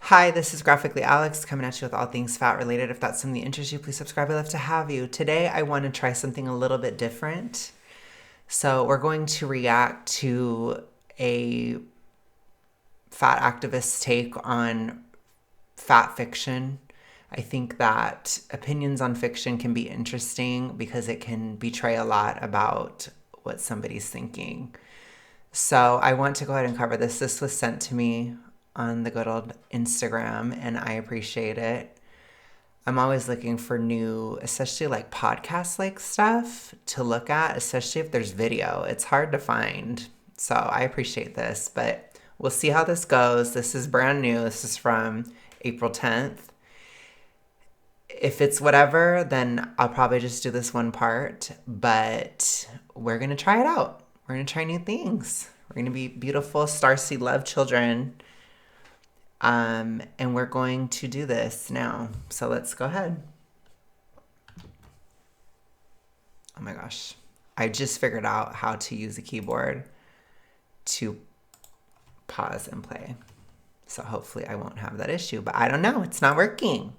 Hi, this is Graphically Alex coming at you with all things fat related. If that's something that interests you, please subscribe. I'd love to have you. Today, I want to try something a little bit different. So, we're going to react to a fat activist's take on fat fiction. I think that opinions on fiction can be interesting because it can betray a lot about what somebody's thinking. So I want to go ahead and cover this. This was sent to me on the good old Instagram, and I appreciate it. I'm always looking for new, especially like podcast like stuff to look at, especially if there's video. It's hard to find. So I appreciate this, but we'll see how this goes. This is brand new. This is from April 10th. If it's whatever, then I'll probably just do this one part, but we're going to try it out. We're going to try new things. We're going to be beautiful, starseed love children. And we're going to do this now. So let's go ahead. Oh my gosh. I just figured out how to use a keyboard to pause and play. So hopefully I won't have that issue, but I don't know. It's not working.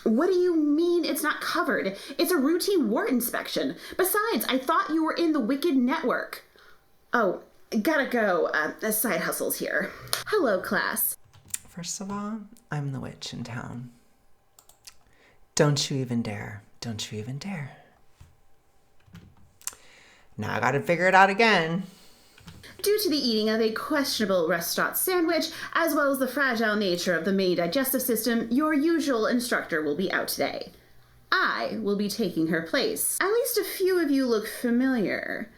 What do you mean it's not covered? It's a routine war inspection. Besides, I thought you were in the Wicked Network. Oh, gotta go. Side hustles here. Hello, class. First of all, I'm the witch in town. Don't you even dare. Don't you even dare. Now I gotta figure it out again. Due to the eating of a questionable restaurant sandwich, as well as the fragile nature of the main digestive system, your usual instructor will be out today. I will be taking her place. At least a few of you look familiar.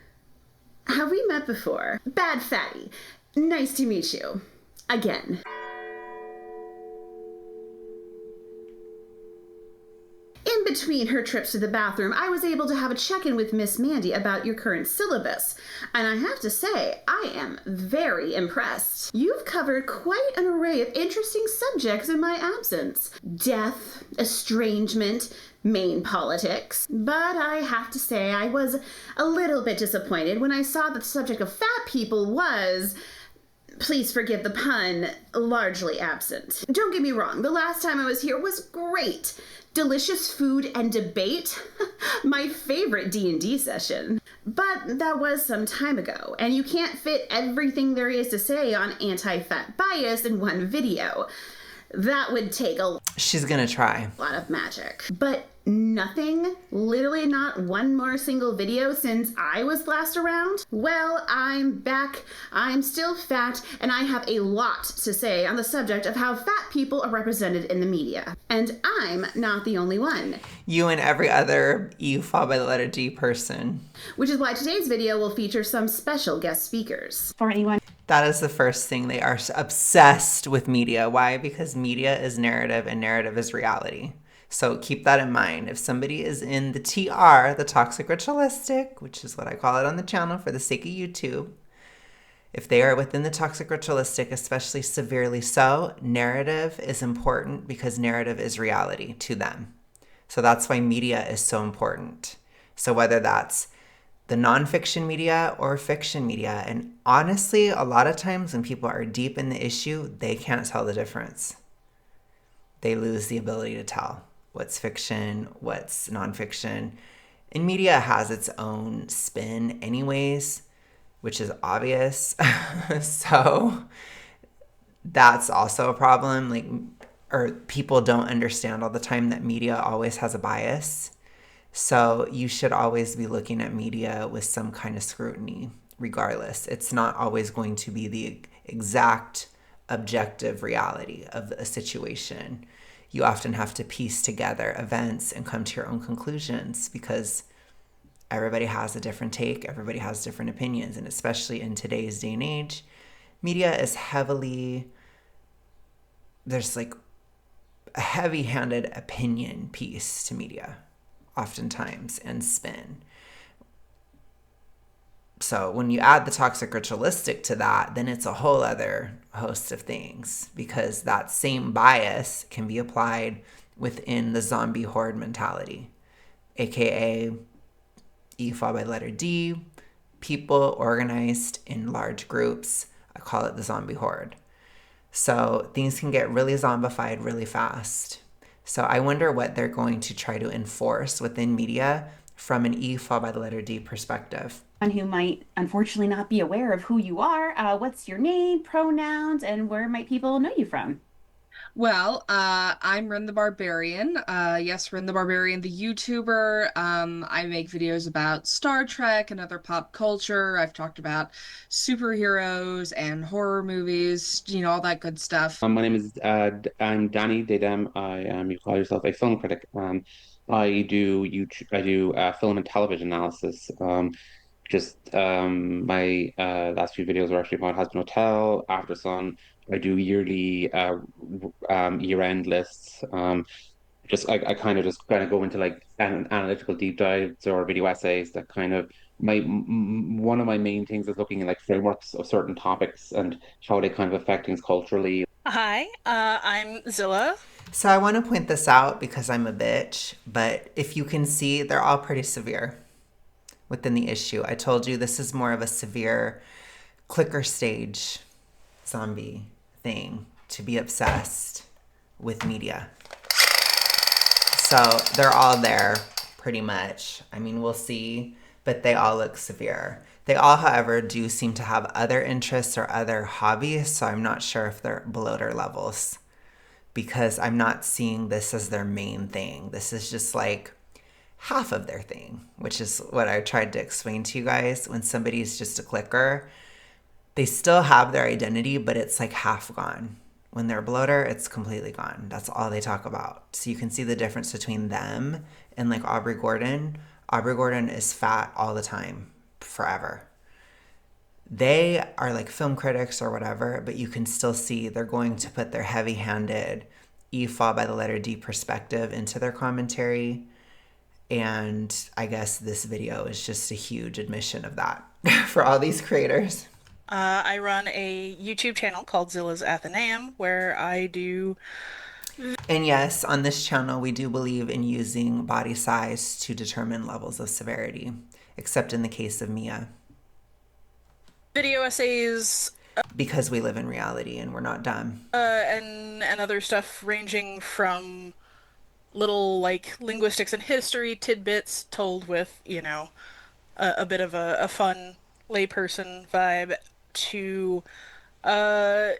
Have we met before? Bad Fatty. Nice to meet you. Again. In between her trips to the bathroom, I was able to have a check-in with Miss Mandy about your current syllabus. And I have to say, I am very impressed. You've covered quite an array of interesting subjects in my absence. Death, estrangement, Maine politics. But I have to say, I was a little bit disappointed when I saw that the subject of fat people was, please forgive the pun, largely absent. Don't get me wrong, the last time I was here was great. Delicious food and debate. My favorite D&D session. But that was some time ago, and you can't fit everything there is to say on anti-fat bias in one video. That would take a She's gonna try. lot of magic. But nothing? Literally not one more single video since I was last around? Well, I'm back. I'm still fat, and I have a lot to say on the subject of how fat people are represented in the media. And I'm not the only one. You and every other E followed by the letter D person. Which is why today's video will feature some special guest speakers. For anyone. That is the first thing. They are obsessed with media. Why? Because media is narrative and narrative is reality. So keep that in mind. If somebody is in the TR, the toxic ritualistic, which is what I call it on the channel for the sake of YouTube, if they are within the toxic ritualistic, especially severely so, narrative is important because narrative is reality to them. So that's why media is so important. So whether that's the nonfiction media or fiction media, and honestly, a lot of times when people are deep in the issue, they can't tell the difference. They lose the ability to tell what's fiction, what's nonfiction. And media has its own spin anyways, which is obvious. So that's also a problem. Or people don't understand all the time that media always has a bias. So you should always be looking at media with some kind of scrutiny, regardless. It's not always going to be the exact objective reality of a situation. You often have to piece together events and come to your own conclusions because everybody has a different take, everybody has different opinions, and especially in today's day and age, media is there's like a heavy-handed opinion piece to media, oftentimes, and spin. So when you add the toxic ritualistic to that, then it's a whole other host of things because that same bias can be applied within the zombie horde mentality, aka E followed by the letter D, people organized in large groups. I call it the zombie horde. So things can get really zombified really fast. So I wonder what they're going to try to enforce within media from an E followed by the letter D perspective. Who might unfortunately not be aware of who you are. What's your name, pronouns, and where might people know you from? Well, I'm Ren the Barbarian. Yes, Ren the Barbarian, the YouTuber. I make videos about Star Trek and other pop culture. I've talked about superheroes and horror movies, all that good stuff. My name is I'm Danny Dedem. I am you call yourself a film critic. I do YouTube, I do film and television analysis. Just my last few videos were actually about Husband Hotel, After Sun. I do yearly year-end lists. I kind of go into like analytical deep dives or video essays that kind of one of my main things is looking at like frameworks of certain topics and how they kind of affect things culturally. Hi, I'm Zilla. So I want to point this out because I'm a bitch, but if you can see, they're all pretty severe within the issue. I told you this is more of a severe clicker stage zombie thing to be obsessed with media. So they're all there pretty much. I mean, we'll see, but they all look severe. They all, however, do seem to have other interests or other hobbies, so I'm not sure if they're bloater levels because I'm not seeing this as their main thing. This is just like half of their thing, which is what I tried to explain to you guys. When somebody's just a clicker, they still have their identity, but it's like half gone. When they're a bloater, it's completely gone. That's all they talk about. So you can see the difference between them and like Aubrey Gordon. Aubrey Gordon is fat all the time, forever. They are like film critics or whatever, but you can still see they're going to put their heavy handed E followed by the letter D perspective into their commentary. And I guess this video is just a huge admission of that for all these creators. I run a YouTube channel called Zilla's Athenaeum where I do And yes, on this channel, we do believe in using body size to determine levels of severity, except in the case of Mia, video essays because we live in reality and we're not dumb. and other stuff ranging from little like linguistics and history tidbits told with, a bit of a fun layperson vibe to uh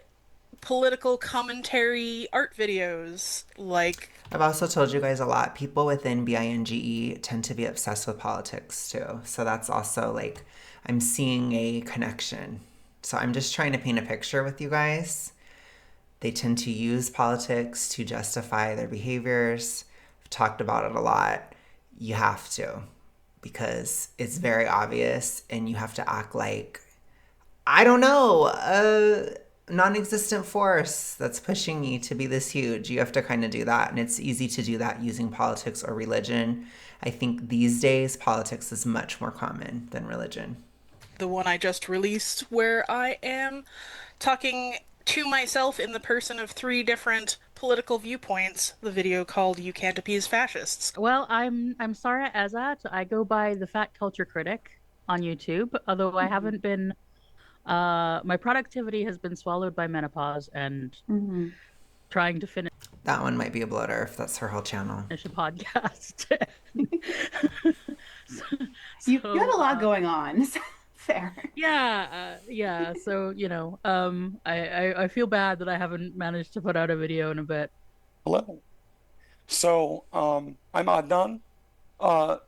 political commentary art videos like I've also told you guys a lot. People within BINGE tend to be obsessed with politics too. So that's also like, I'm seeing a connection. So I'm just trying to paint a picture with you guys. They tend to use politics to justify their behaviors. I've talked about it a lot. You have to, because it's very obvious and you have to act like, I don't know, a non-existent force that's pushing you to be this huge. You have to kind of do that. And it's easy to do that using politics or religion. I think these days politics is much more common than religion. the one I just released where I am talking to myself in the person of three different political viewpoints, the video called You Can't Appease Fascists. Well, I'm Sarah Azat. I go by the Fat Culture Critic on YouTube, although I haven't been my productivity has been swallowed by menopause and trying to finish That one might be a bloater if that's her whole channel. a podcast. You have a lot going on. Fair. Yeah. So, I feel bad that I haven't managed to put out a video in a bit. Hello. So, I'm Adnan.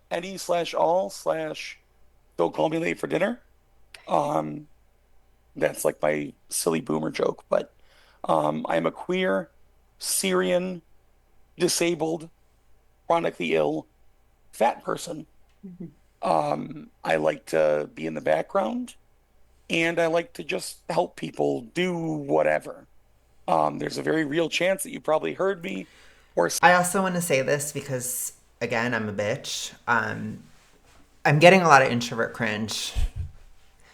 Any slash all slash don't call me late for dinner. That's like my silly boomer joke, but I'm a queer, Syrian, disabled, chronically ill, fat person. I like to be in the background and I like to just help people do whatever. There's a very real chance that you probably heard me or I also want to say this because, again, I'm a bitch. I'm getting a lot of introvert cringe.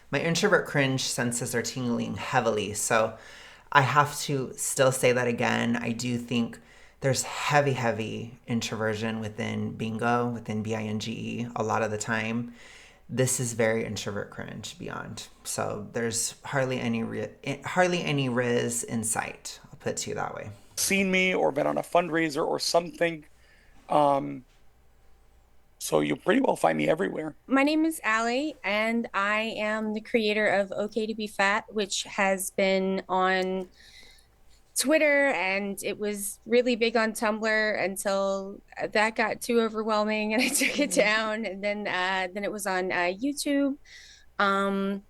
My introvert cringe senses are tingling heavily. So I have to still say that again. I do think there's heavy, heavy introversion within bingo, within BINGE a lot of the time. This is very introvert cringe beyond. So there's hardly any riz in sight. I'll put it to you that way. Seen me or been on a fundraiser or something. So you'll pretty well find me everywhere. My name is Allie, and I am the creator of Okay to Be Fat, which has been on Twitter, and it was really big on Tumblr until that got too overwhelming and I took it down. And then it was on YouTube. I'm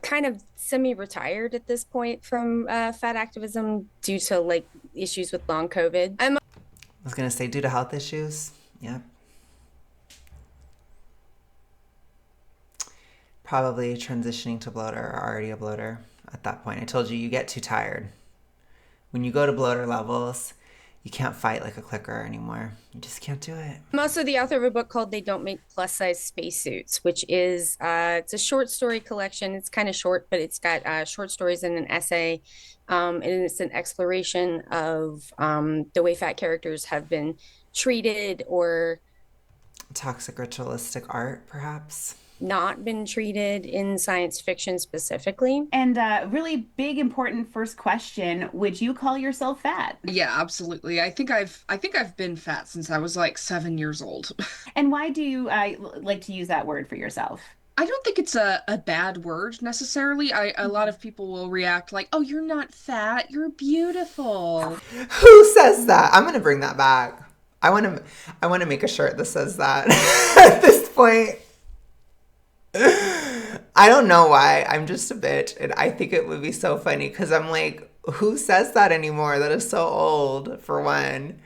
kind of semi-retired at this point from fat activism due to like issues with long COVID. I was gonna say due to health issues. Yep. Probably transitioning to bloater or already a bloater at that point. I told you, you get too tired. When you go to bloater levels, you can't fight like a clicker anymore. You just can't do it. I'm also the author of a book called They Don't Make Plus Size Spacesuits, which is it's a short story collection. It's kind of short, but it's got short stories and an essay. And it's an exploration of the way fat characters have been treated or toxic ritualistic art, perhaps. Not been treated in science fiction specifically. And really big important first question, would you call yourself fat? Yeah, absolutely. I think I've been fat since I was like 7 years old. And why do you like to use that word for yourself? I don't think it's a bad word necessarily. A lot of people will react like, "Oh, you're not fat, you're beautiful." Who says that? I'm gonna bring that back. I want to make a shirt that says that at this point. I don't know why. I'm just a bitch. And I think it would be so funny because I'm like, who says that anymore? That is so old, for one.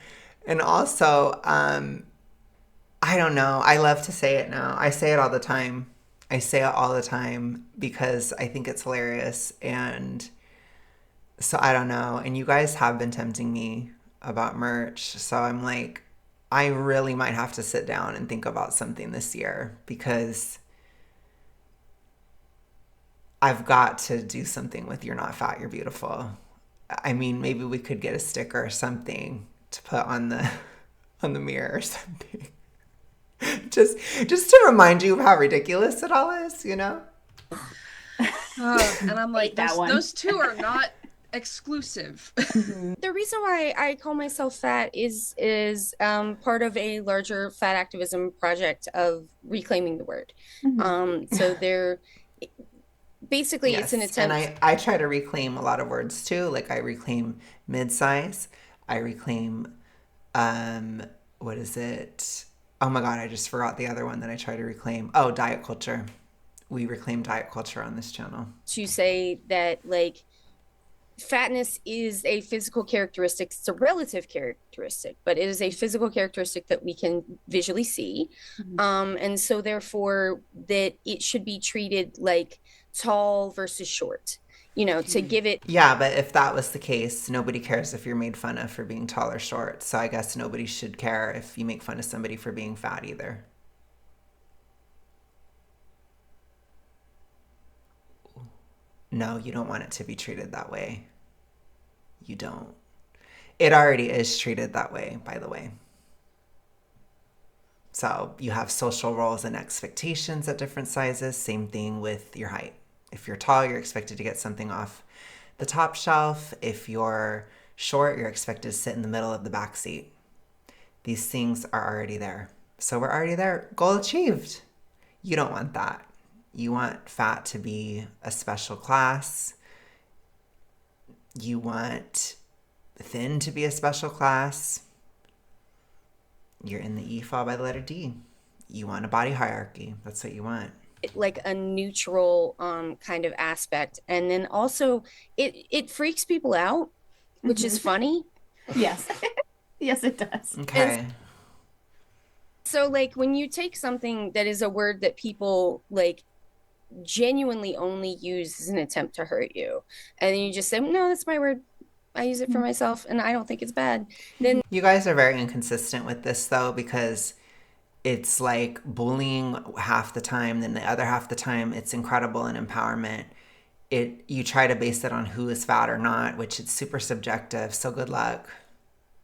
And also, I don't know. I love to say it now. I say it all the time. I say it all the time because I think it's hilarious. And so I don't know. And you guys have been tempting me about merch. So I'm like, I really might have to sit down and think about something this year because I've got to do something with "You're not fat, you're beautiful." I mean, maybe we could get a sticker or something to put on the mirror or something. just to remind you of how ridiculous it all is, you know? And I'm like, those two are not exclusive. The reason why I call myself fat is part of a larger fat activism project of reclaiming the word. So there. Basically, yes. It's an attempt. And I try to reclaim a lot of words too. Like I reclaim mid-size. I reclaim, what is it? Oh my God, I just forgot the other one that I try to reclaim. Oh, diet culture. We reclaim diet culture on this channel. To say that like fatness is a physical characteristic. It's a relative characteristic, but it is a physical characteristic that we can visually see. And so therefore that it should be treated like tall versus short, you know, to give it. Yeah, but if that was the case, nobody cares if you're made fun of for being tall or short. So I guess nobody should care if you make fun of somebody for being fat either. No, you don't want it to be treated that way. You don't. It already is treated that way, by the way. So you have social roles and expectations at different sizes. Same thing with your height. If you're tall, you're expected to get something off the top shelf. If you're short, you're expected to sit in the middle of the back seat. These things are already there. So we're already there. Goal achieved. You don't want that. You want fat to be a special class. You want thin to be a special class. You're in the E fall by the letter D. You want a body hierarchy. That's what you want. Like a neutral kind of aspect. And then also it freaks people out, which is funny. Yes. Yes, it does. Okay. And so like when you take something that is a word that people like genuinely only use as an attempt to hurt you, and then you just say, no, that's my word. I use it for myself and I don't think it's bad. Then you guys are very inconsistent with this though, because it's like bullying half the time, then the other half the time it's incredible and empowerment. You try to base it on who is fat or not, which is super subjective. So good luck.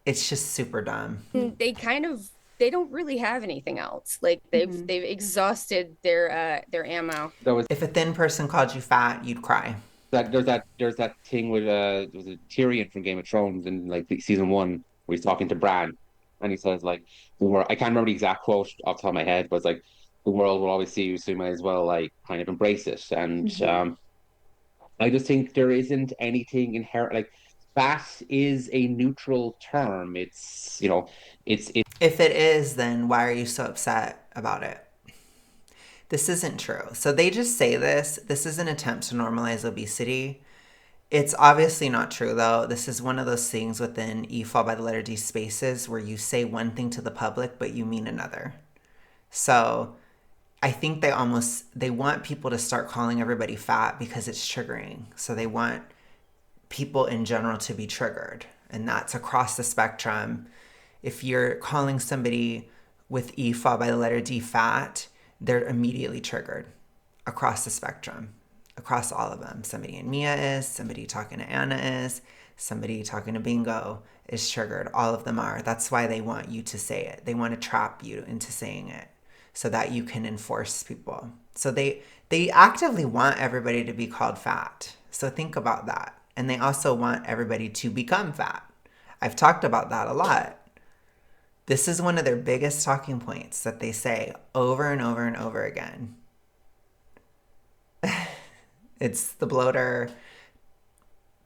It's just super dumb. they kind of they don't really have anything else. Like they've exhausted their ammo. There was If a thin person called you fat, you'd cry. there's that thing with there was a Tyrion from Game of Thrones in like the season one where he's talking to Bran, and he says like I can't remember the exact quote off the top of my head, but it's like the world will always see you, so you might as well like kind of embrace it. And I just think there isn't anything inherent like fat is a neutral term. It's If it is, then why are you so upset about it? This isn't true. So they just say this. This is an attempt to normalize obesity. It's obviously not true, though. This is one of those things within E fall by the letter D spaces where you say one thing to the public, but you mean another. So I think they want people to start calling everybody fat because it's triggering. So they want people in general to be triggered, and that's across the spectrum. If you're calling somebody with E fall by the letter D fat, they're immediately triggered across the spectrum, across all of them. Somebody in Mia is, somebody talking to Anna is, somebody talking to Bingo is triggered. All of them are. That's why they want you to say it. They want to trap you into saying it so that you can enforce people. So they actively want everybody to be called fat. So think about that. And they also want everybody to become fat. I've talked about that a lot. This is one of their biggest talking points that they say over and over and over again. It's the bloater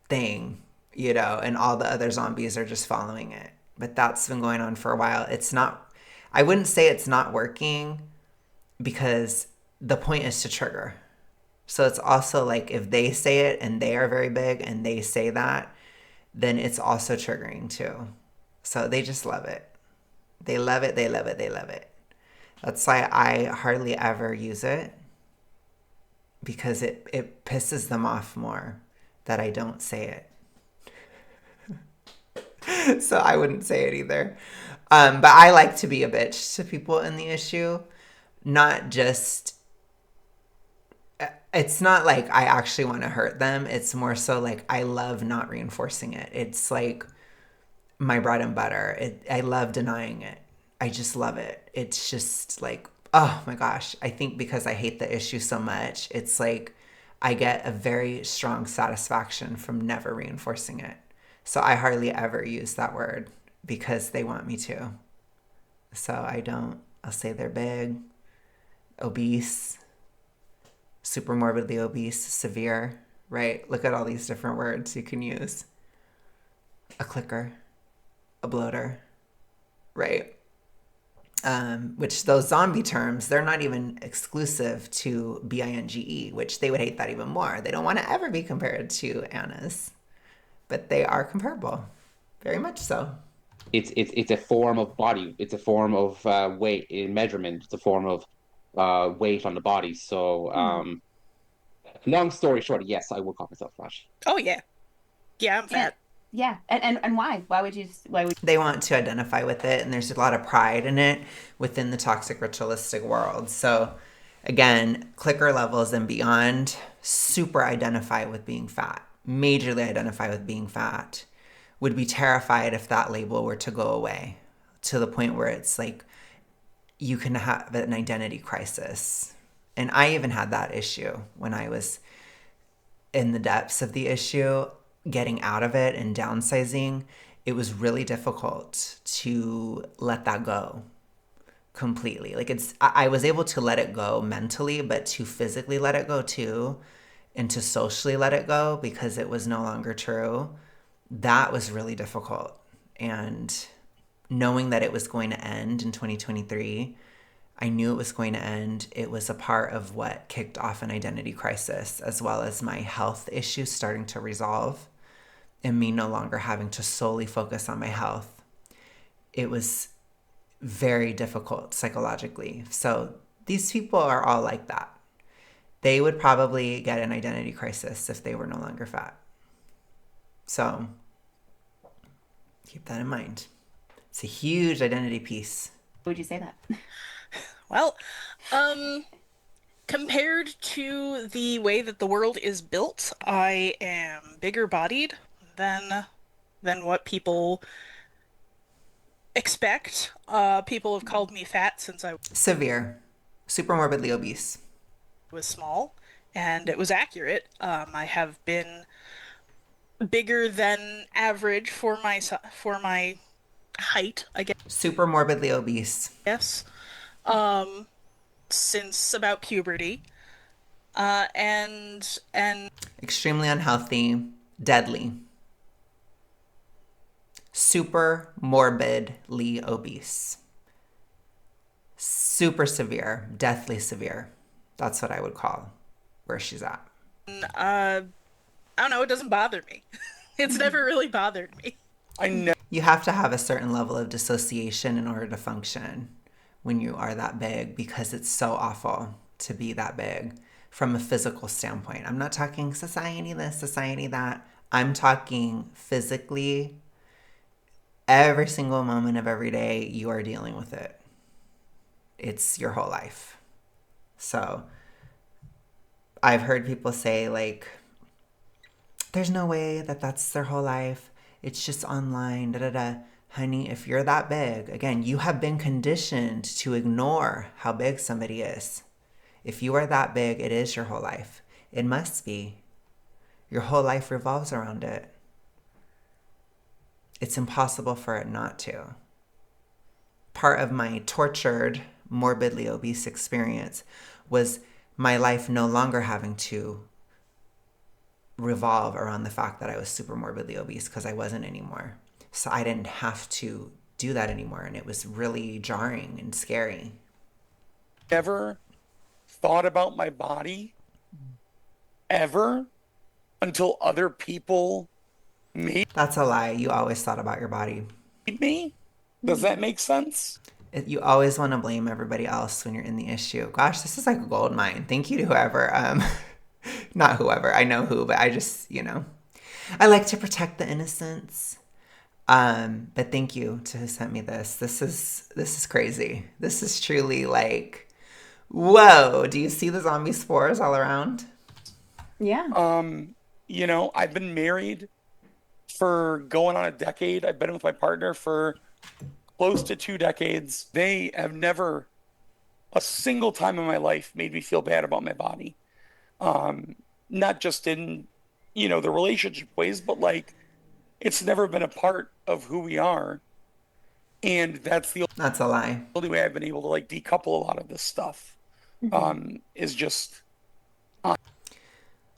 thing, and all the other zombies are just following it. But that's been going on for a while. I wouldn't say it's not working because the point is to trigger. So it's also like if they say it and they are very big and they say that, then it's also triggering too. So they just love it. They love it, they love it, they love it. That's why I hardly ever use it because it pisses them off more that I don't say it. So I wouldn't say it either. But I like to be a bitch to people in the issue. Not just, it's not like I actually want to hurt them. It's more so like I love not reinforcing it. It's like my bread and butter. I love denying it. I just love it. It's just like, oh my gosh. I think because I hate the issue so much, it's like I get a very strong satisfaction from never reinforcing it. So I hardly ever use that word because they want me to. So I don't. I'll say they're big, obese, super morbidly obese, severe, right? Look at all these different words you can use. A clicker, a bloater, right? Which those zombie terms, they're not even exclusive to BINGE, which they would hate that even more. They don't want to ever be compared to Anna's, but they are comparable, very much so. it's a form of body. It's a form of weight in measurement. It's a form of weight on the body. So, long story short, yes, I would call myself fat. Oh yeah. Yeah, I'm And, fat. yeah, and why? Why would They want to identify with it, and there's a lot of pride in it within the toxic ritualistic world. So, again, clicker levels and beyond super identify with being fat, majorly identify with being fat, would be terrified if that label were to go away to the point where it's like you can have an identity crisis. And I even had that issue when I was in the depths of the issue, getting out of it and downsizing. It was really difficult to let that go completely. Like I was able to let it go mentally, but to physically let it go too, and to socially let it go because it was no longer true. That was really difficult. And knowing that it was going to end in 2023, I knew it was going to end. It was a part of what kicked off an identity crisis, as well as my health issues starting to resolve and me no longer having to solely focus on my health. It was very difficult psychologically. So these people are all like that. They would probably get an identity crisis if they were no longer fat. So keep that in mind. It's a huge identity piece. would you say that? Well, compared to the way that the world is built, I am bigger bodied than what people expect. People have called me fat since I Severe. Super morbidly obese. was small, and it was accurate. I have been bigger than average for my height, I Super morbidly obese. guess, since about puberty. And Extremely unhealthy. Deadly. Super morbidly obese. Super severe. Deathly severe. That's what I would call where she's at. I don't know, it doesn't bother me. It's never really bothered me. You have to have a certain level of dissociation in order to function when you are that big, because it's so awful to be that big from a physical standpoint. I'm not talking society this, society that. I'm talking physically. Every single moment of every day, you are dealing with it. It's your whole life. So I've heard people say, like, there's no way that that's their whole life. It's just online, da da da. Honey, if you're that big, again, you have been conditioned to ignore how big somebody is. If you are that big, it is your whole life. It must be. Your whole life revolves around it. It's impossible for it not to. Part of my tortured, morbidly obese experience was my life no longer having to revolve around the fact that I was super morbidly obese, because I wasn't anymore. So I didn't have to do that anymore, and it was really jarring and scary. Never thought about my body ever until other people made That's a lie. You always thought about your body. me. Does that make sense? You always want to blame everybody else when you're in the issue. Gosh, this is like a gold mine. Thank you to whoever, not whoever, I know who, but I just, I like to protect the innocents. But thank you to who sent me this. This is crazy. This is truly like, whoa, do you see the zombie spores all around? Yeah. I've been married for going on a decade. I've been with my partner for close to 2 decades. They have never a single time in my life made me feel bad about my body. Not just in, the relationship ways, but like it's never been a part of who we are. And that's the That's a lie. only way I've been able to like decouple a lot of this stuff. Is just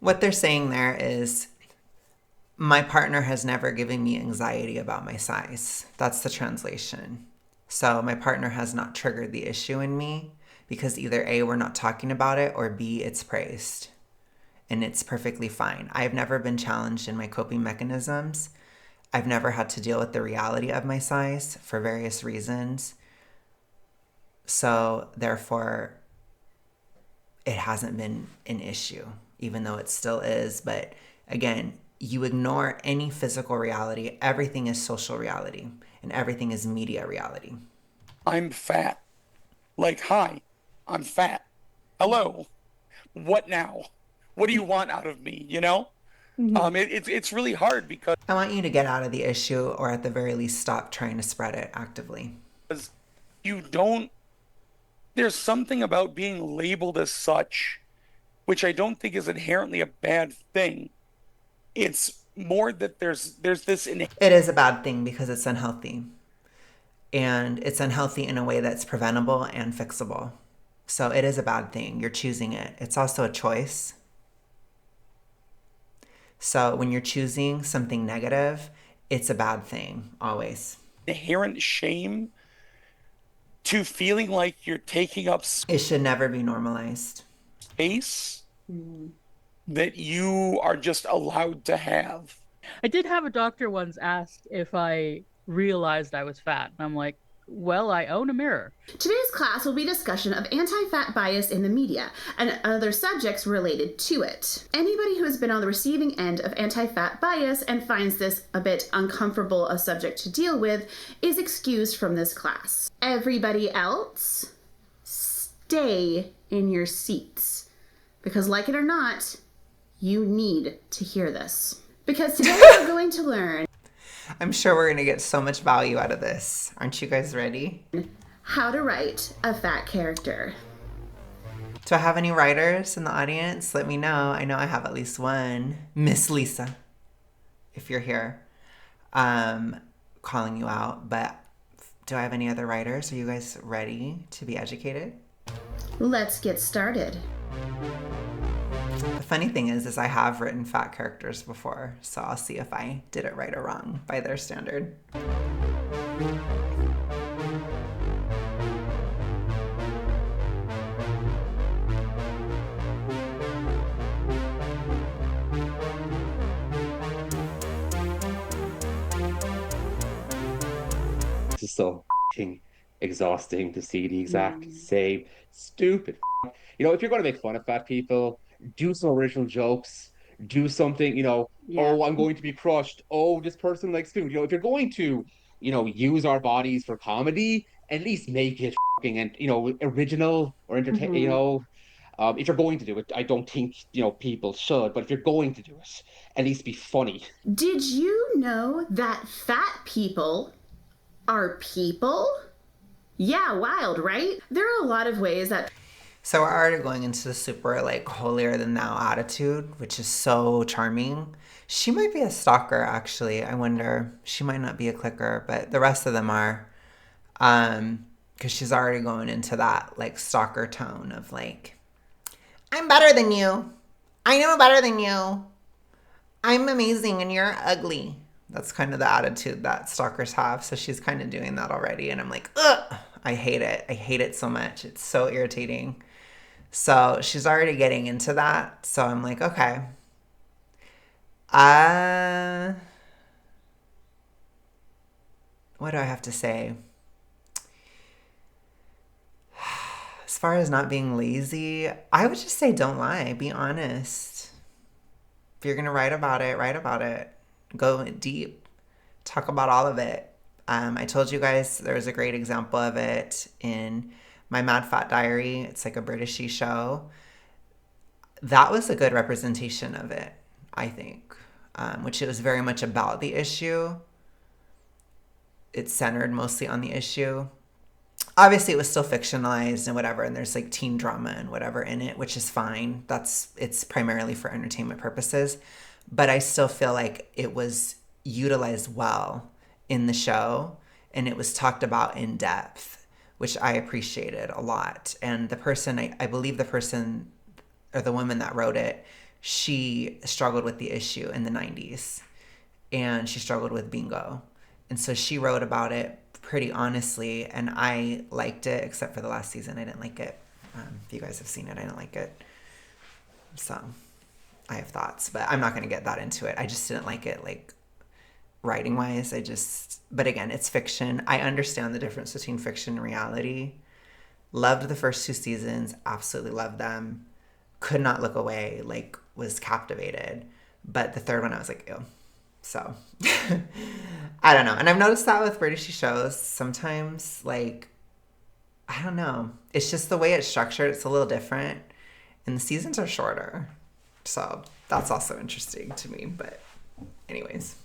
What they're saying there is, my partner has never given me anxiety about my size. That's the translation. So my partner has not triggered the issue in me, because either A, we're not talking about it, or B, it's praised. And it's perfectly fine. I've never been challenged in my coping mechanisms. I've never had to deal with the reality of my size for various reasons. So therefore, it hasn't been an issue, even though it still is. But again, you ignore any physical reality. Everything is social reality, and everything is media reality. I'm fat. Like, hi, I'm fat. Hello. What now? What do you want out of me? It's really hard because I want you to get out of the issue, or at the very least stop trying to spread it actively. you don't. There's something about being labeled as such, which I don't think is inherently a bad thing. It's more that there's this It is a bad thing because it's unhealthy. And it's unhealthy in a way that's preventable and fixable. So it is a bad thing. You're choosing it. It's also a choice. So when you're choosing something negative, it's a bad thing, always. inherent shame to feeling like you're taking up It should never be normalized. space that you are just allowed to have. I did have a doctor once ask if I realized I was fat. And I'm like, well, I own a mirror. Today's class will be discussion of anti-fat bias in the media and other subjects related to it. Anybody who has been on the receiving end of anti-fat bias and finds this a bit uncomfortable a subject to deal with is excused from this class. Everybody else, stay in your seats. Because like it or not, you need to hear this. Because today we're going to learn. I'm sure we're going to get so much value out of this. Aren't you guys ready? How to write a fat character. Do I have any writers in the audience? Let me know. I know I have at least one. Miss Lisa, if you're here, calling you out. But do I have any other writers? Are you guys ready to be educated? Let's get started. The funny thing is I have written fat characters before, so I'll see if I did it right or wrong by their standard. This is so f***ing exhausting to see the exact same stupid. You know, if you're going to make fun of fat people, do some original jokes. Do something, oh, I'm going to be crushed. Oh, this person likes food. If you're going to, use our bodies for comedy, at least make it f***ing and original or entertain. If you're going to do it, I don't think people should. But if you're going to do it, at least be funny. Did you know that fat people are people? Yeah, wild, right? There are a lot of ways that... So we're already going into the super holier than thou attitude, which is so charming. She might be a stalker, actually. I wonder. She might not be a clicker, but the rest of them are. Because she's already going into that stalker tone of I'm better than you. I know better than you. I'm amazing and you're ugly. That's kind of the attitude that stalkers have. So she's kind of doing that already. And I'm like, ugh, I hate it. I hate it so much. It's so irritating. So she's already getting into that. So I'm like, okay. What do I have to say? As far as not being lazy, I would just say don't lie. Be honest. If you're going to write about it. Go deep. Talk about all of it. I told you guys there was a great example of it in my Mad Fat Diary. It's like a Britishy show. That was a good representation of it, I think, which it was very much about the issue. It's centered mostly on the issue. Obviously, it was still fictionalized and whatever, and there's teen drama and whatever in it, which is fine. It's primarily for entertainment purposes. But I still feel like it was utilized well in the show, and it was talked about in depth, which I appreciated a lot. And the person, I believe the person or the woman that wrote it, she struggled with the issue in the 90s, and she struggled with bingo. And so she wrote about it pretty honestly, and I liked it, except for the last season. I didn't like it. If you guys have seen it, I didn't like it. So I have thoughts, but I'm not going to get that into it. I just didn't like it, writing wise. But again, it's fiction. I understand the difference between fiction and reality. Loved the first 2 seasons. Absolutely loved them. Could not look away. Was captivated. But the third one, I was like, ew. So I don't know. And I've noticed that with British shows. Sometimes, I don't know. It's just the way it's structured. It's a little different. And the seasons are shorter. So that's also interesting to me. But anyways.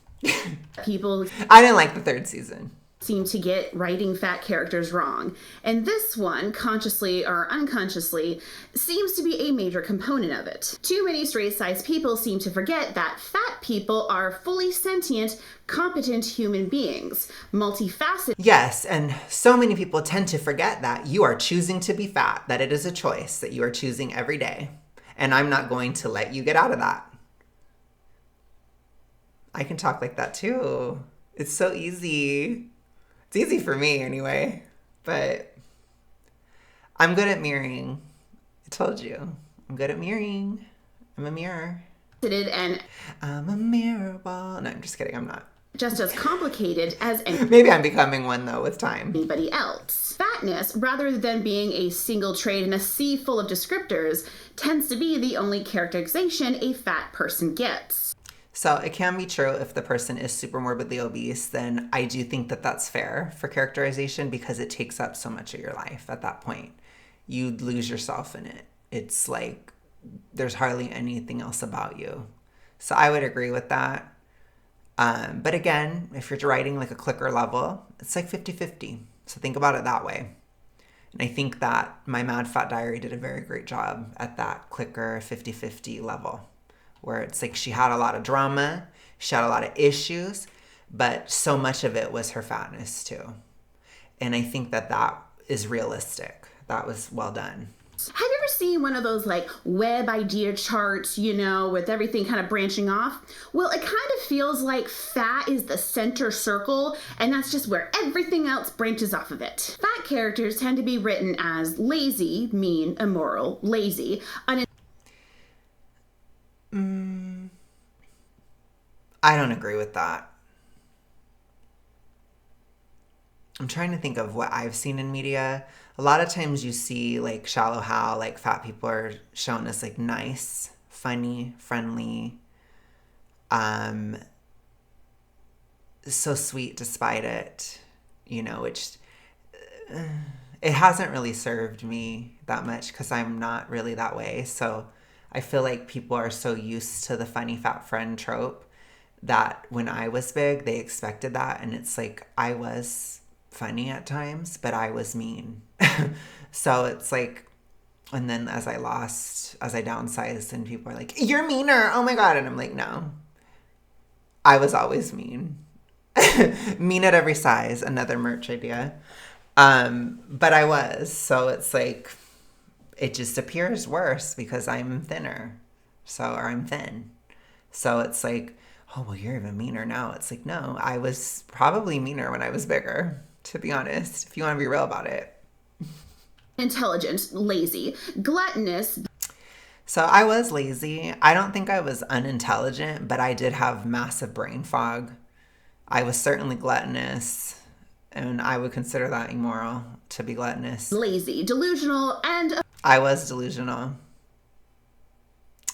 People I didn't like the 3rd season. Seem to get writing fat characters wrong. And this one, consciously or unconsciously, seems to be a major component of it. Too many straight-sized people seem to forget that fat people are fully sentient, competent human beings, multifaceted. Yes, and so many people tend to forget that you are choosing to be fat, that it is a choice that you are choosing every day. And I'm not going to let you get out of that. I can talk like that too. It's so easy. It's easy for me anyway, but I'm good at mirroring. I told you, I'm good at mirroring. I'm a mirror. And I'm a mirror ball. No, I'm just kidding. I'm not. Just as complicated as Maybe I'm becoming one though with time. Anybody else. Fatness, rather than being a single trait in a sea full of descriptors, tends to be the only characterization a fat person gets. So it can be true if the person is super morbidly obese, then I do think that that's fair for characterization because it takes up so much of your life at that point. You lose yourself in it. It's there's hardly anything else about you. So I would agree with that. But again, if you're writing like a clicker level, it's like 50-50. So think about it that way. And I think that my Mad Fat Diary did a very great job at that clicker 50-50 level, where it's like she had a lot of drama, she had a lot of issues, but so much of it was her fatness too. And I think that that is realistic. That was well done. Have you ever seen one of those like web idea charts, with everything kind of branching off? Well, it kind of feels like fat is the center circle, and that's just where everything else branches off of it. Fat characters tend to be written as lazy, mean, immoral, lazy. I don't agree with that. I'm trying to think of what I've seen in media. A lot of times you see like Shallow Hal, like fat people are shown as like nice, funny, friendly, so sweet despite it, which it hasn't really served me that much because I'm not really that way. So I feel like people are so used to the funny fat friend trope that when I was big, they expected that. And it's like I was funny at times, but I was mean. So it's like, and then as I downsized, and people are like, you're meaner. Oh my God. And I'm like, no, I was always mean. Mean at every size. Another merch idea. But I was. So it's like, it just appears worse because I'm thinner. Or I'm thin. So it's like, oh, well, you're even meaner now. It's like, no, I was probably meaner when I was bigger, to be honest, if you want to be real about it. Intelligent, lazy, gluttonous. So I was lazy. I don't think I was unintelligent, but I did have massive brain fog. I was certainly gluttonous, and I would consider that immoral to be gluttonous. Lazy, delusional, and I was delusional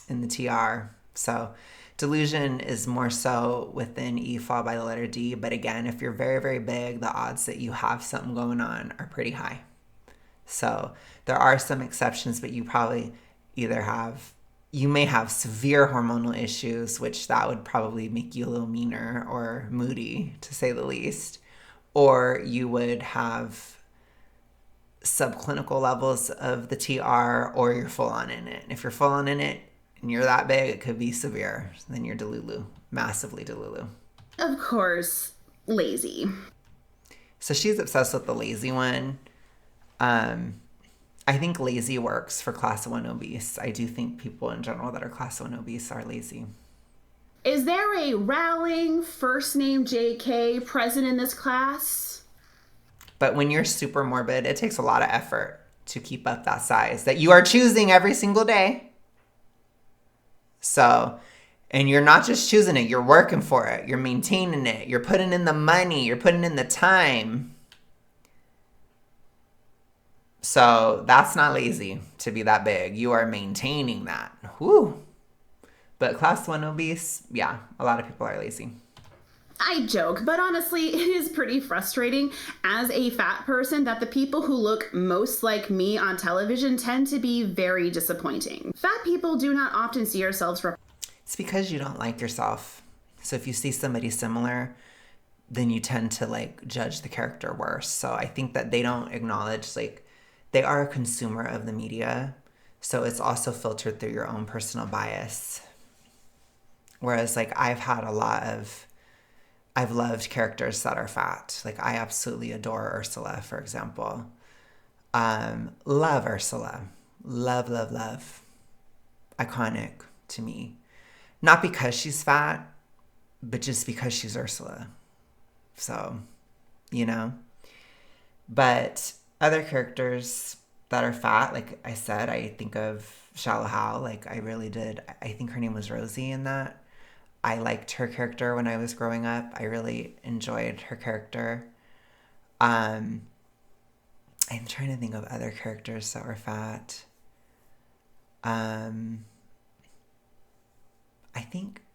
in the TR. So delusion is more so within E followed by the letter D. But again, if you're very, very big, the odds that you have something going on are pretty high. So there are some exceptions, but you probably you may have severe hormonal issues, which that would probably make you a little meaner or moody, to say the least. Or you would have subclinical levels of the TR, or you're full on in it. And if you're full on in it and you're that big, it could be severe. Then you're delulu, massively delulu. Of course, lazy. So she's obsessed with the lazy one. I think lazy works for class 1 obese. I do think people in general that are class 1 obese are lazy. Is there a Rowling first name JK present in this class? But when you're super morbid, it takes a lot of effort to keep up that size that you are choosing every single day. So, and you're not just choosing it, you're working for it. You're maintaining it. You're putting in the money. You're putting in the time. So that's not lazy to be that big. You are maintaining that. Whew. But class 1 obese, yeah, a lot of people are lazy. I joke, but honestly, it is pretty frustrating as a fat person that the people who look most like me on television tend to be very disappointing. Fat people do not often see ourselves. It's because you don't like yourself. So if you see somebody similar, then you tend to like judge the character worse. So I think that they don't acknowledge like they are a consumer of the media. So it's also filtered through your own personal bias. Whereas like I've loved characters that are fat. Like I absolutely adore Ursula, for example. Love Ursula. Love, love, love. Iconic to me. Not because she's fat, but just because she's Ursula. So, But other characters that are fat, like I said, I think of Shallow Hal. Like I really did. I think her name was Rosie in that. I liked her character when I was growing up. I really enjoyed her character. I'm trying to think of other characters that were fat. I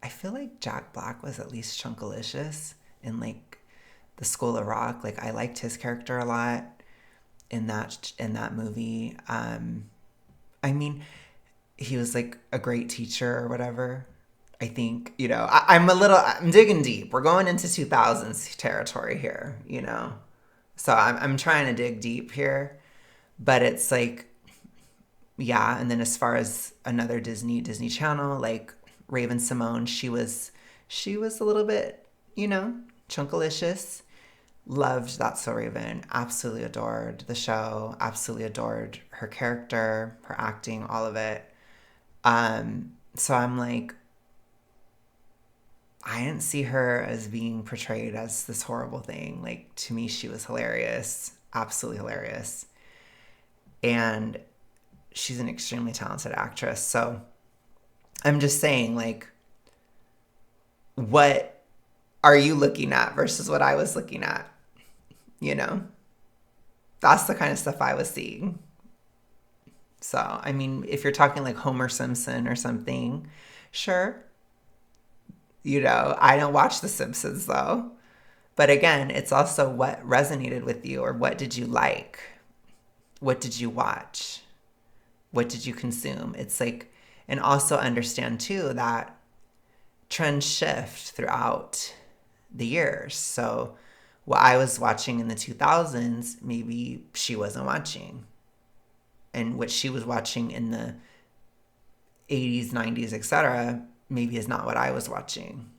feel like Jack Black was at least chunkalicious in like the School of Rock. Like I liked his character a lot in that movie. I mean, he was like a great teacher or whatever. I think, I'm digging deep. We're going into 2000s territory here, So I'm trying to dig deep here. But it's like, yeah. And then as far as another Disney Channel, like Raven Simone, she was a little bit, chunkalicious. Loved That's So Raven. Absolutely adored the show. Absolutely adored her character, her acting, all of it. So I'm like, I didn't see her as being portrayed as this horrible thing. Like, to me, she was hilarious, absolutely hilarious. And she's an extremely talented actress. So I'm just saying, like, what are you looking at versus what I was looking at? That's the kind of stuff I was seeing. So, I mean, if you're talking like Homer Simpson or something, sure. I don't watch The Simpsons though. But again, it's also what resonated with you, or what did you like? What did you watch? What did you consume? It's like, and also understand too that trends shift throughout the years. So what I was watching in the 2000s, maybe she wasn't watching. And what she was watching in the 80s, 90s, etc., maybe is not what I was watching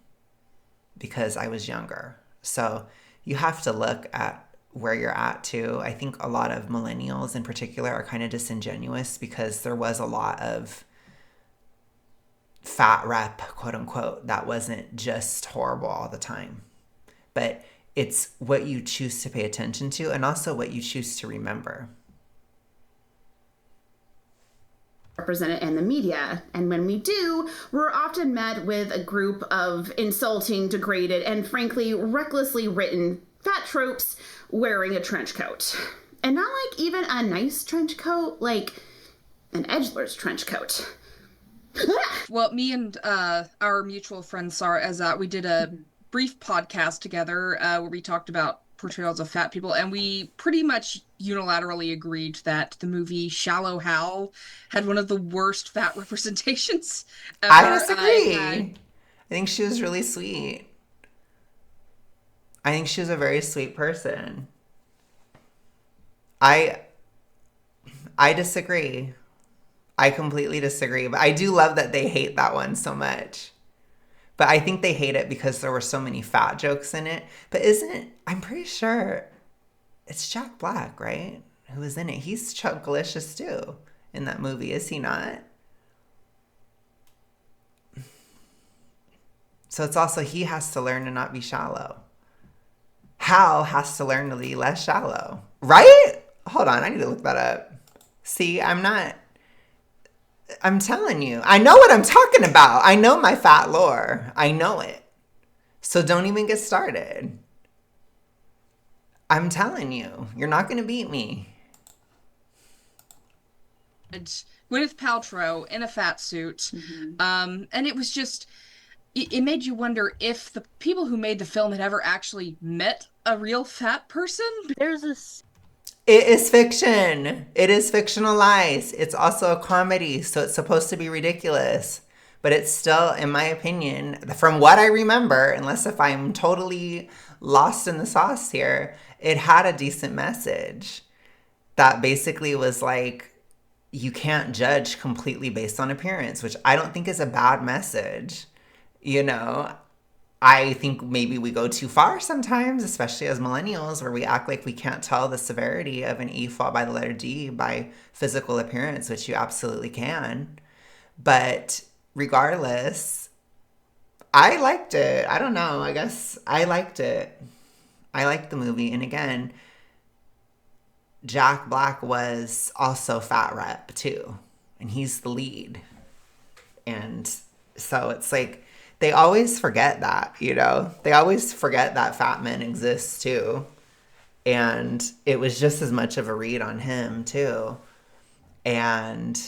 because I was younger. So you have to look at where you're at too. I think a lot of millennials in particular are kind of disingenuous because there was a lot of fat rep, quote unquote, that wasn't just horrible all the time. But it's what you choose to pay attention to and also what you choose to remember. Represented in the media, and when we do, we're often met with a group of insulting, degraded, and frankly recklessly written fat tropes wearing a trench coat. And not like even a nice trench coat, like an edgelord's trench coat. Well, me and our mutual friend Sarah Ezat, we did a brief podcast together where we talked about portrayals of fat people, and we pretty much unilaterally agreed that the movie Shallow Hal had one of the worst fat representations ever. I disagree. I think she was really sweet. I think she was a very sweet person. I disagree. I completely disagree. But I do love that they hate that one so much. But I think they hate it because there were so many fat jokes in it. But I'm pretty sure it's Jack Black, right? Who is in it. He's chunkalicious too in that movie, is he not? So it's also, he has to learn to not be shallow. Hal has to learn to be less shallow. Right? Hold on, I need to look that up. See, I'm telling you, I know what I'm talking about. I know my fat lore. I know it. So don't even get started. I'm telling you, you're not going to beat me. Gwyneth Paltrow in a fat suit. And it was just, it made you wonder if the people who made the film had ever actually met a real fat person. There's this. It is fiction. It is fictionalized. It's also a comedy, so it's supposed to be ridiculous. But it's still, in my opinion, from what I remember, unless if I'm totally lost in the sauce here, it had a decent message that basically was like, you can't judge completely based on appearance, which I don't think is a bad message. I think maybe we go too far sometimes, especially as millennials, where we act like we can't tell the severity of an E followed by the letter D by physical appearance, which you absolutely can. But regardless, I liked it. I don't know. I guess I liked it. I liked the movie. And again, Jack Black was also fat rep too. And he's the lead. And so it's like, they always forget that, They always forget that fat men exist too. And it was just as much of a read on him too. And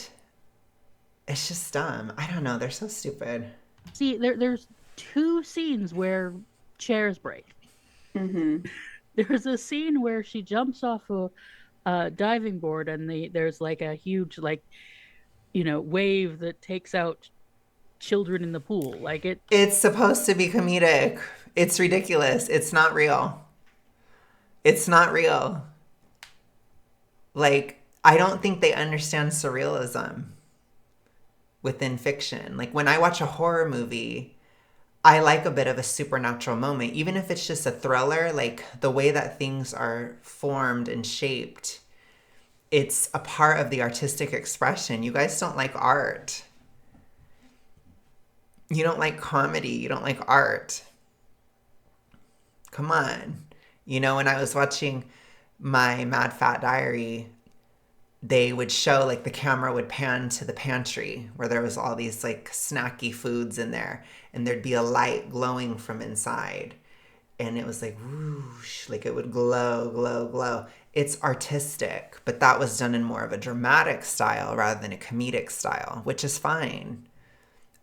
it's just dumb. I don't know. They're so stupid. See, there's two scenes where chairs break. There's a scene where she jumps off a diving board and there's like a huge wave that takes out children in the pool. Like it. It's supposed to be comedic. It's ridiculous. It's not real. It's not real. Like, I don't think they understand surrealism within fiction. Like, when I watch a horror movie, I like a bit of a supernatural moment, even if it's just a thriller. Like, the way that things are formed and shaped, it's a part of the artistic expression. You guys don't like art. You don't like comedy. You don't like art. Come on. You know, when I was watching my Mad Fat Diary, they would show, like, the camera would pan to the pantry where there was all these, like, snacky foods in there, and there'd be a light glowing from inside, and it was like whoosh, like it would glow, glow, glow. It's artistic, but that was done in more of a dramatic style rather than a comedic style, which is fine.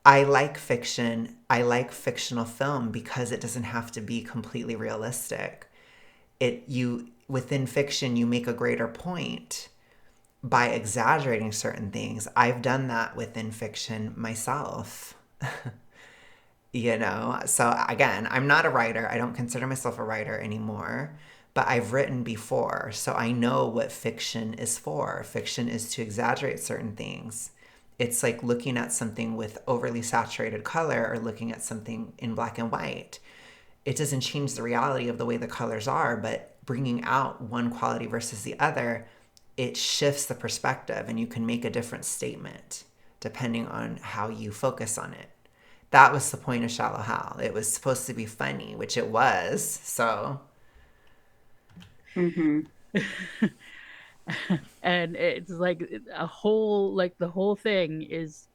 I like fiction. I like fictional film because it doesn't have to be completely realistic. Within fiction, you make a greater point by exaggerating certain things. I've done that within fiction myself. You know, so again, I'm not a writer. I don't consider myself a writer anymore, but I've written before, so I know what fiction is for. Fiction is to exaggerate certain things. It's like looking at something with overly saturated color or looking at something in black and white. It doesn't change the reality of the way the colors are, but bringing out one quality versus the other, it shifts the perspective, and you can make a different statement depending on how you focus on it. That was the point of Shallow Hal. It was supposed to be funny, which it was. So. Mm-hmm. And it's like the whole thing is,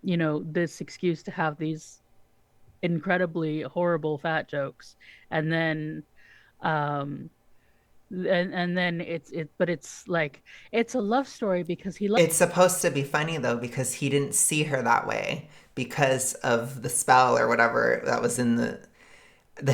you know, this excuse to have these incredibly horrible fat jokes, and then and then but it's like it's a love story because It's supposed to be funny though, because he didn't see her that way because of the spell or whatever that was in the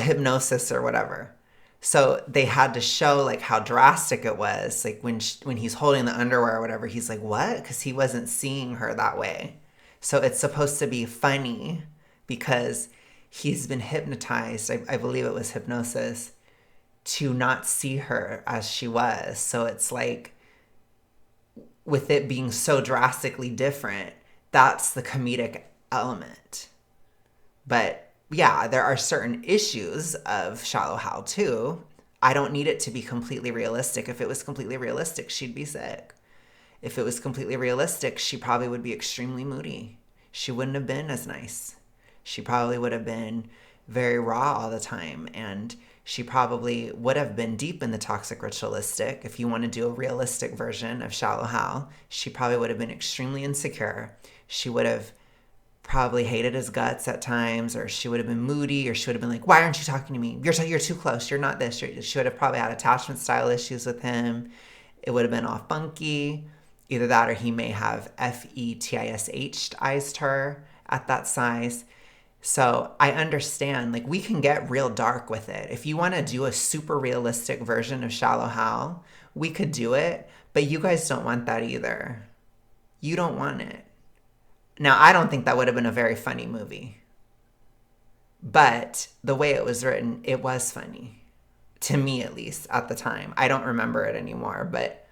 hypnosis or whatever. So they had to show like how drastic it was. Like when he's holding the underwear or whatever, he's like, what? Because he wasn't seeing her that way. So it's supposed to be funny because he's been hypnotized. I believe it was hypnosis, to not see her as she was. So it's like, with it being so drastically different, that's the comedic element. But yeah, there are certain issues of Shallow Hal too. I don't need it to be completely realistic. If it was completely realistic, she'd be sick. If it was completely realistic, she probably would be extremely moody. She wouldn't have been as nice. She probably would have been very raw all the time, and she probably would have been deep in the toxic ritualistic. If you want to do a realistic version of Shallow Hal, she probably would have been extremely insecure. She would have probably hated his guts at times, or she would have been moody, or she would have been like, why aren't you talking to me? You're too close. You're not this. She would have probably had attachment style issues with him. It would have been all funky. Either that, or he may have fetish'd her at that size. So I understand, like, we can get real dark with it. If you want to do a super realistic version of Shallow Hal, we could do it, but you guys don't want that either. You don't want it. Now, I don't think that would have been a very funny movie, but the way it was written, it was funny. To me, at least, at the time. I don't remember it anymore, but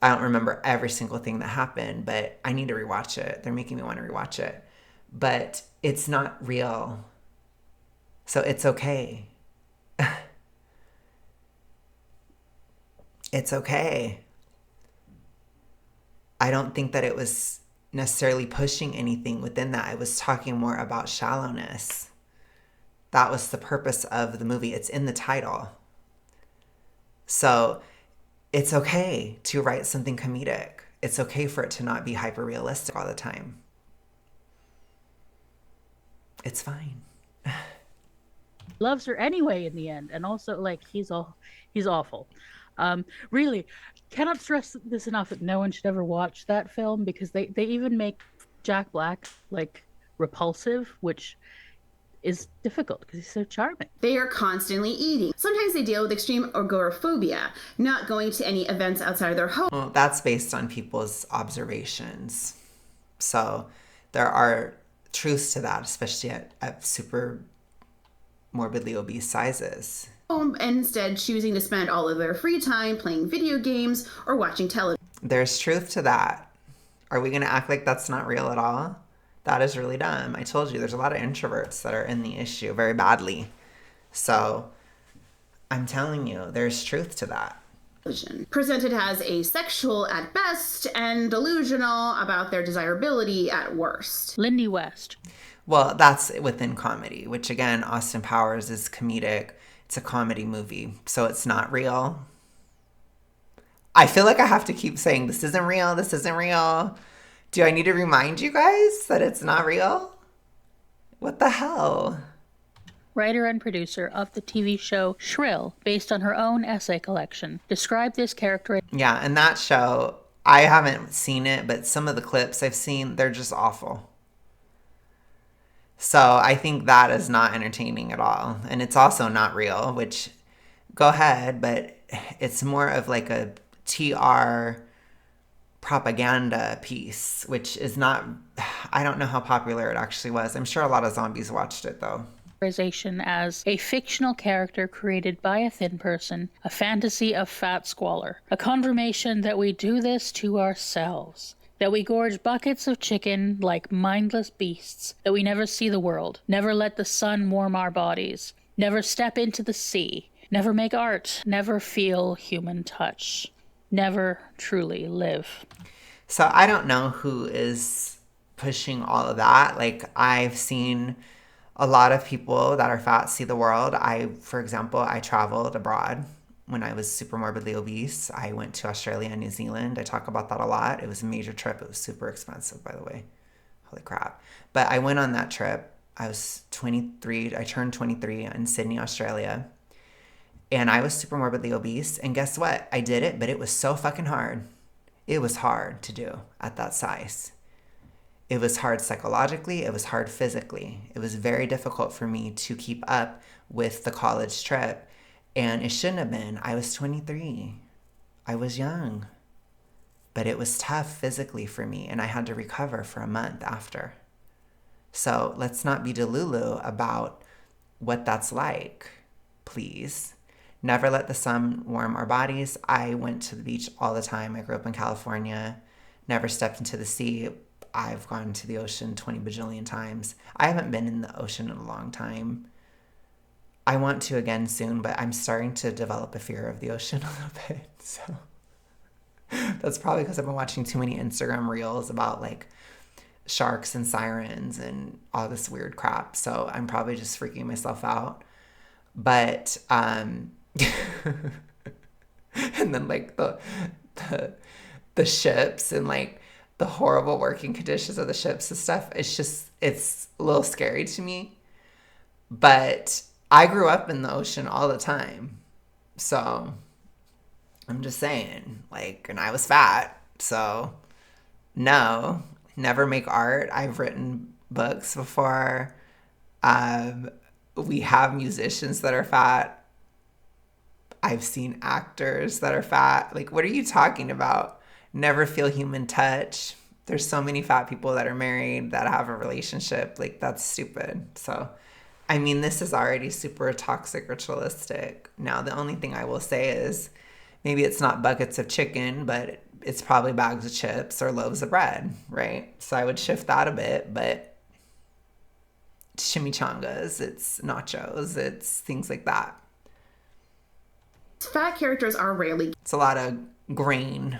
I don't remember every single thing that happened, but I need to rewatch it. They're making me want to rewatch it. But it's not real. So it's okay. It's okay. I don't think that it was necessarily pushing anything within that. I was talking more about shallowness. That was the purpose of the movie. It's in the title. So it's okay to write something comedic. It's okay for it to not be hyper realistic all the time. It's fine. loves her anyway in the end, and also like he's awful. Really cannot stress this enough that no one should ever watch that film, because they even make Jack Black like repulsive, which is difficult because he's so charming. They are constantly eating. Sometimes they deal with extreme agoraphobia, not going to any events outside of their home. Well, that's based on people's observations. So there are truth to that, especially at super morbidly obese sizes. And instead choosing to spend all of their free time playing video games or watching television. There's truth to that. Are we going to act like that's not real at all? That is really dumb. I told you, there's a lot of introverts that are in the issue very badly. So I'm telling you, there's truth to that. Presented as asexual at best and delusional about their desirability at worst. Lindy West. Well, that's within comedy, which again, Austin Powers is comedic. It's a comedy movie, so it's not real. I feel like I have to keep saying, this isn't real, this isn't real. Do I need to remind you guys that it's not real? What the hell? Writer and producer of the TV show Shrill, based on her own essay collection, described this character. Yeah, and that show, I haven't seen it, but some of the clips I've seen, they're just awful. So I think that is not entertaining at all. And it's also not real, which, go ahead, but it's more of like a TR propaganda piece, which is not, I don't know how popular it actually was. I'm sure a lot of zombies watched it though. As a fictional character created by a thin person, a fantasy of fat squalor, a confirmation that we do this to ourselves, that we gorge buckets of chicken like mindless beasts, that we never see the world, never let the sun warm our bodies, never step into the sea, never make art, never feel human touch, never truly live. So I don't know who is pushing all of that. Like, I've seen a lot of people that are fat see the world. For example, I traveled abroad when I was super morbidly obese. I went to Australia and New Zealand. I talk about that a lot. It was a major trip. It was super expensive, by the way. Holy crap. But I went on that trip. I was 23. I turned 23 in Sydney, Australia. And I was super morbidly obese. And guess what? I did it, but it was so fucking hard. It was hard to do at that size. It was hard psychologically. It was hard physically. It was very difficult for me to keep up with the college trip. And it shouldn't have been. I was 23. I was young. But it was tough physically for me. And I had to recover for a month after. So let's not be delulu about what that's like, please. Never let the sun warm our bodies. I went to the beach all the time. I grew up in California. Never stepped into the sea. I've gone to the ocean 20 bajillion times. I haven't been in the ocean in a long time. I want to again soon, but I'm starting to develop a fear of the ocean a little bit. So that's probably because I've been watching too many Instagram reels about like sharks and sirens and all this weird crap. So I'm probably just freaking myself out. But and then like the ships and like the horrible working conditions of the ships and stuff, it's a little scary to me. But I grew up in the ocean all the time. So I'm just saying, like, and I was fat. So no, never make art. I've written books before. We have musicians that are fat. I've seen actors that are fat. Like, what are you talking about? Never feel human touch. There's so many fat people that are married that have a relationship. Like, that's stupid. So, I mean, this is already super toxic ritualistic. Now, the only thing I will say is maybe it's not buckets of chicken, but it's probably bags of chips or loaves of bread, right? So I would shift that a bit, but it's chimichangas, it's nachos, it's things like that. Fat characters are rarely It's a lot of grain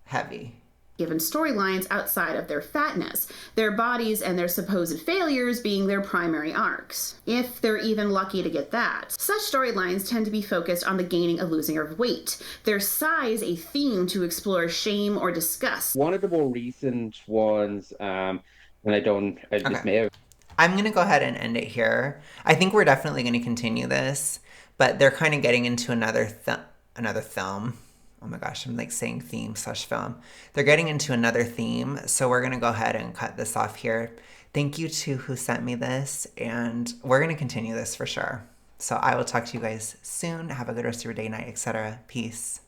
heavy. given storylines outside of their fatness, their bodies and their supposed failures being their primary arcs, if they're even lucky to get that. Such storylines tend to be focused on the gaining or losing of weight, their size a theme to explore shame or disgust. One of the more recent ones, and just may have. I'm going to go ahead and end it here. I think we're definitely going to continue this, but they're kind of getting into another film. Oh my gosh, I'm like saying theme/film. They're getting into another theme, so we're going to go ahead and cut this off here. Thank you to who sent me this, and we're going to continue this for sure. So I will talk to you guys soon. Have a good rest of your day, night, etc. Peace.